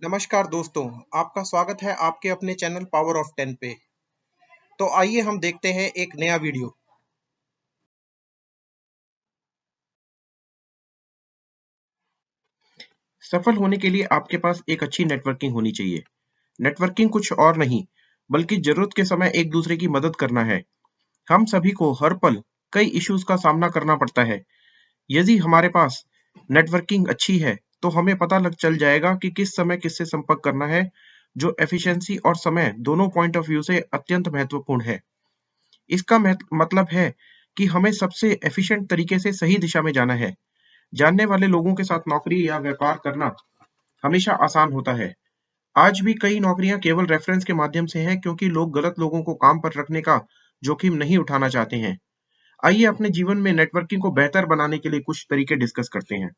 नमस्कार दोस्तों, आपका स्वागत है आपके अपने चैनल पावर ऑफ 10 पे। तो आइए हम देखते हैं एक नया वीडियो। सफल होने के लिए आपके पास एक अच्छी नेटवर्किंग होनी चाहिए। नेटवर्किंग कुछ और नहीं, बल्कि जरूरत के समय एक दूसरे की मदद करना है। हम सभी को हर पल कई इश्यूज का सामना करना पड़ता है। यदि हमारे पास नेटवर्किंग अच्छी है, तो हमें पता लग चल जाएगा कि किस समय किससे संपर्क करना है, जो एफिशिएंसी और समय दोनों पॉइंट ऑफ व्यू से अत्यंत महत्वपूर्ण है। इसका मतलब है कि हमें सबसे एफिशिएंट तरीके से सही दिशा में जाना है। जानने वाले लोगों के साथ नौकरी या व्यापार करना हमेशा आसान होता है। आज भी कई नौकरियां केवल रेफरेंस के माध्यम से हैं, क्योंकि लोग गलत लोगों को काम पर रखने का जोखिम नहीं उठाना चाहते हैं। आइए अपने जीवन में नेटवर्किंग को बेहतर बनाने के लिए कुछ तरीके डिस्कस करते हैं।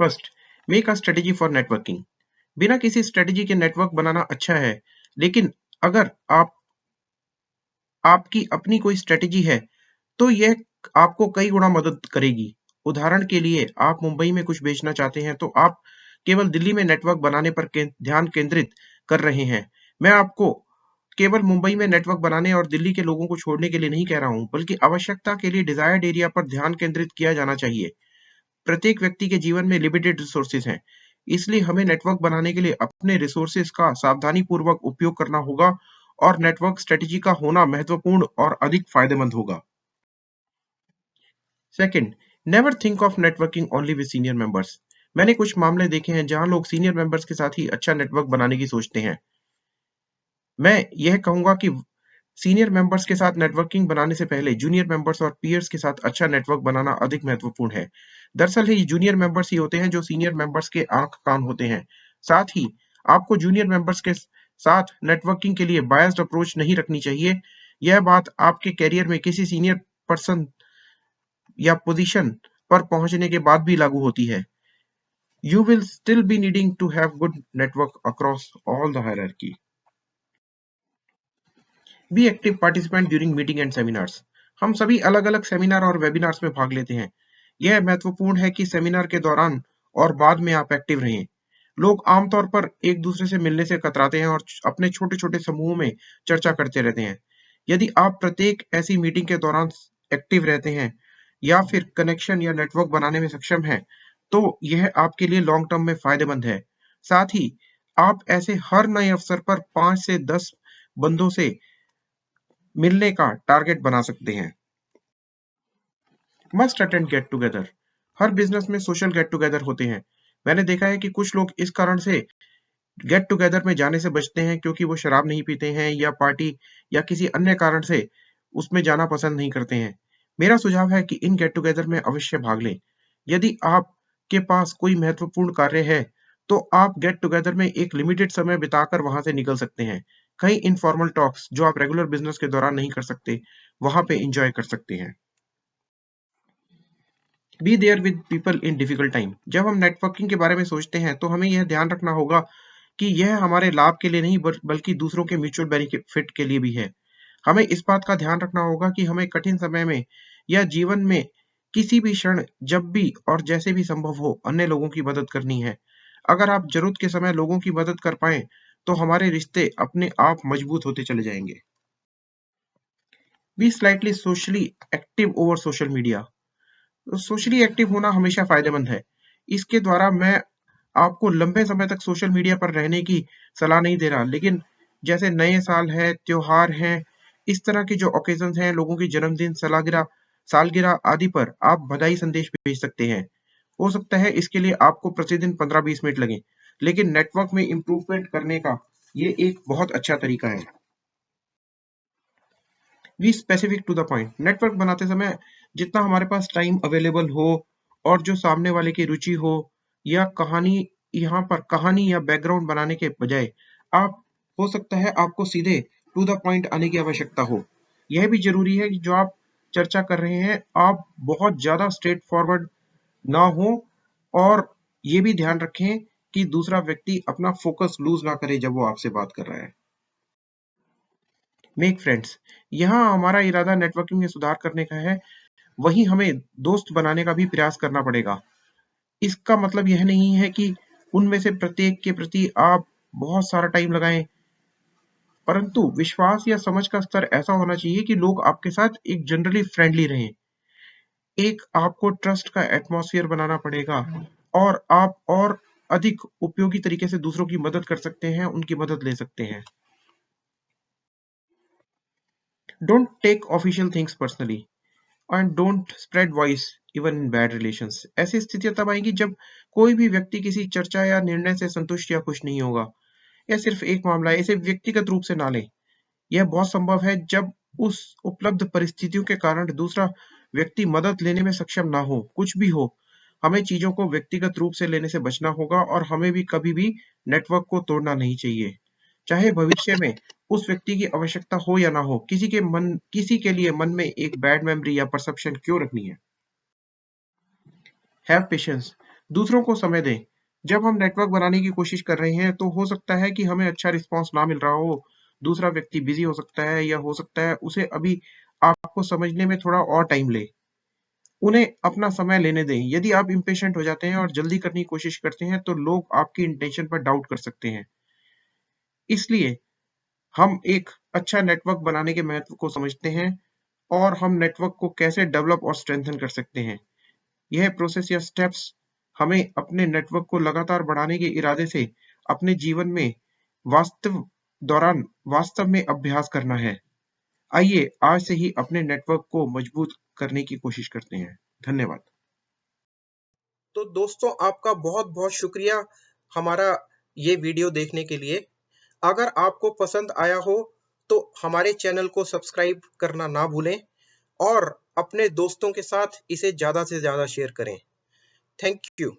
First, make a strategy for networking. बिना किसी स्ट्रेटेजी के नेटवर्क बनाना अच्छा है, लेकिन अगर आपकी अपनी कोई स्ट्रेटेजी है, तो यह आपको कई गुना मदद करेगी। उदाहरण के लिए, आप मुंबई में कुछ बेचना चाहते हैं, तो आप केवल दिल्ली में नेटवर्क बनाने पर ध्यान केंद्रित कर रहे हैं। मैं आपको केवल मुंबई में नेटवर्क बनाने और दिल्ली के लोगों को छोड़ने के लिए नहीं कह रहा हूं, बल्कि आवश्यकता के लिए डिजायर्ड एरिया पर ध्यान केंद्रित किया जाना चाहिए। प्रत्येक व्यक्ति के जीवन में लिमिटेड रिसोर्सेज हैं, इसलिए हमें नेटवर्क बनाने के लिए अपने रिसोर्सेज का सावधानीपूर्वक उपयोग करना होगा, और नेटवर्क स्ट्रेटेजी का होना महत्वपूर्ण और अधिक फायदेमंद होगा। Second, never think of networking only with senior members. मैंने कुछ मामले देखे हैं जहां लोग सीनियर मेंबर्स के साथ ही अच्छा नेटवर्क बनाने की सोचते हैं। मैं यह कहूंगा कि सीनियर मेंबर्स के साथ नेटवर्किंग बनाने से पहले जूनियर मेंबर्स और पीयर्स के साथ अच्छा नेटवर्क बनाना अधिक महत्वपूर्ण है। दरअसल ये जूनियर मेंबर्स ही होते हैं जो सीनियर मेंबर्स के आंख कान होते हैं। साथ ही आपको जूनियर मेंबर्स के साथ नेटवर्किंग के लिए बायस्ड अप्रोच नहीं रखनी चाहिए। यह बात आपके करियर में किसी सीनियर पर्सन या पोजीशन पर पहुंचने के बाद भी लागू होती है। You will still be needing to have good network across all the hierarchy. Be active participant during meeting and seminars. हम सभी अलग-अलग सेमिनार और वेबिनार्स में भाग लेते हैं। यह महत्वपूर्ण है कि सेमिनार के दौरान और बाद में आप एक्टिव रहें। लोग आमतौर पर एक दूसरे से मिलने से कतराते हैं और अपने छोटे-छोटे समूहों में चर्चा करते रहते हैं। यदि आप प्रत्येक ऐसी मीटिंग के दौरान एक्टिव रहते हैं या फिर कनेक्शन या नेटवर्क बनाने में सक्षम हैं, तो यह आपके लिए लॉन्ग टर्म में फायदेमंद है। साथ ही आप ऐसे हर नए अवसर पर 5 से 10 बंदों से मिलने का टारगेट बना सकते हैं। Must attend get together. हर बिजनेस में सोशल गेट टुगेदर होते हैं। मैंने देखा है कि कुछ लोग इस कारण से गेट टुगेदर में जाने से बचते हैं, क्योंकि वो शराब नहीं पीते हैं या पार्टी या किसी अन्य कारण से उसमें जाना पसंद नहीं करते हैं। मेरा सुझाव है कि इन गेट टुगेदर में अवश्य भाग लें। यदि आपके पास कोई महत्वपूर्ण कार्य है, तो आप गेट टुगेदर में एक लिमिटेड समय बिताकर वहां से निकल सकते हैं। कई इनफॉर्मल टॉक्स जो आप रेगुलर बिजनेस के दौरान नहीं कर सकते, वहां पे एंजॉय कर सकते हैं। Be there with people in difficult time. जब हम नेटवर्किंग के बारे में सोचते हैं, तो हमें यह ध्यान रखना होगा कि यह हमारे लाभ के लिए नहीं, बल्कि दूसरों के म्यूचुअल बेनिफिट के लिए भी है। हमें इस बात का ध्यान रखना होगा कि हमें कठिन समय में या जीवन में किसी भी क्षण, जब भी और जैसे भी संभव हो, अन्य लोगों की मदद करनी है। अगर आप जरूरत के समय लोगों की मदद कर पाएं, तो हमारे रिश्ते अपने आप मजबूत होते चले जाएंगे। Be slightly socially active over social media. Socially active होना हमेशा फायदेमंद है। इसके द्वारा मैं आपको लंबे समय तक सोशल मीडिया पर रहने की सलाह नहीं दे रहा, लेकिन जैसे नए साल है, त्योहार हैं, इस तरह के जो ओकेजन्स हैं, लोगों की जन्मदिन, सालगिरह आदि पर आप बधाई संदेश भेज सकते हैं। हो सकता है इसके लिए आपको प्रतिदिन 15-20 मिनट लगें, लेकिन नेटवर्क में इम्प्रूवमेंट करने का ये एक बहुत अच्छा तरीका है। Be specific to the point. Network बनाते समय जितना हमारे पास टाइम अवेलेबल हो और जो सामने वाले की रुचि हो, या कहानी, यहाँ पर कहानी या बैकग्राउंड बनाने के बजाय आप, हो सकता है आपको सीधे टू द पॉइंट आने की आवश्यकता हो। यह भी जरूरी है कि जो आप चर्चा कर रहे हैं, आप बहुत ज्यादा स्ट्रेट फॉरवर्ड ना हो, और ये भी ध्यान रखें कि दूसरा व्यक्ति अपना फोकस लूज ना करे जब वो आपसे बात कर रहा है। Make friends. यहाँ हमारा इरादा नेटवर्किंग में सुधार करने का है, वहीं हमें दोस्त बनाने का भी प्रयास करना पड़ेगा। इसका मतलब यह नहीं है कि उनमें से प्रत्येक के प्रति आप बहुत सारा टाइम लगाएं, परंतु विश्वास या समझ का स्तर ऐसा होना चाहिए कि लोग आपके साथ एक जनरली फ्रेंडली रहें। एक आपको ट्रस्ट का एटमॉस्फेयर बनाना पड़ेगा और आप और अधिक उपयोगी तरीके से दूसरों की मदद कर सकते हैं, उनकी मदद ले सकते हैं। Don't take official things personally and don't spread voice even in bad relations. ऐसी स्थितियां तब आएंगी जब कोई भी व्यक्ति किसी चर्चा या निर्णय से संतुष्ट या खुश नहीं होगा। यह सिर्फ एक मामला है, इसे व्यक्तिगत रूप से ना लें। यह बहुत संभव है जब उस उपलब्ध परिस्थितियों के कारण दूसरा व्यक्ति मदद लेने में सक्षम ना हो। कुछ भी हो, हमें चीजों को व्यक्तिगत रूप से लेने से बचना होगा और हमें भी कभी भी नेटवर्क को तोड़ना नहीं चाहिए। चाहे भविष्य में उस व्यक्ति की आवश्यकता हो या ना हो, किसी के लिए मन में एक बैड मेमोरी या परसेप्शन क्यों रखनी है? Have patience. दूसरों को समय दें। जब हम नेटवर्क बनाने की कोशिश कर रहे हैं तो हो सकता है कि हमें अच्छा रिस्पॉन्स ना मिल रहा हो। दूसरा व्यक्ति बिजी हो सकता है या हो सकता है उसे अभी आपको समझने में थोड़ा और टाइम ले। उन्हें अपना समय लेने दें। यदि आप इम्पेशेंट हो जाते हैं और जल्दी करने की कोशिश करते हैं तो लोग आपकी इंटेंशन पर डाउट कर सकते हैं। इसलिए हम एक अच्छा नेटवर्क बनाने के महत्व को समझते हैं और हम नेटवर्क को कैसे डेवलप और स्ट्रेंथन कर सकते हैं। यह प्रोसेस या स्टेप्स हमें अपने नेटवर्क को लगातार बढ़ाने के इरादे से अपने जीवन में वास्तव वास्तव में अभ्यास करना है। आइए आज से ही अपने नेटवर्क को मजबूत करने की कोशिश करते हैं। धन्यवाद। तो दोस्तों, आपका बहुत-बहुत शुक्रिया हमारा ये वीडियो देखने के लिए। अगर आपको पसंद आया हो तो हमारे चैनल को सब्सक्राइब करना ना भूलें और अपने दोस्तों के साथ इसे ज़्यादा से ज़्यादा शेयर करें। Thank you.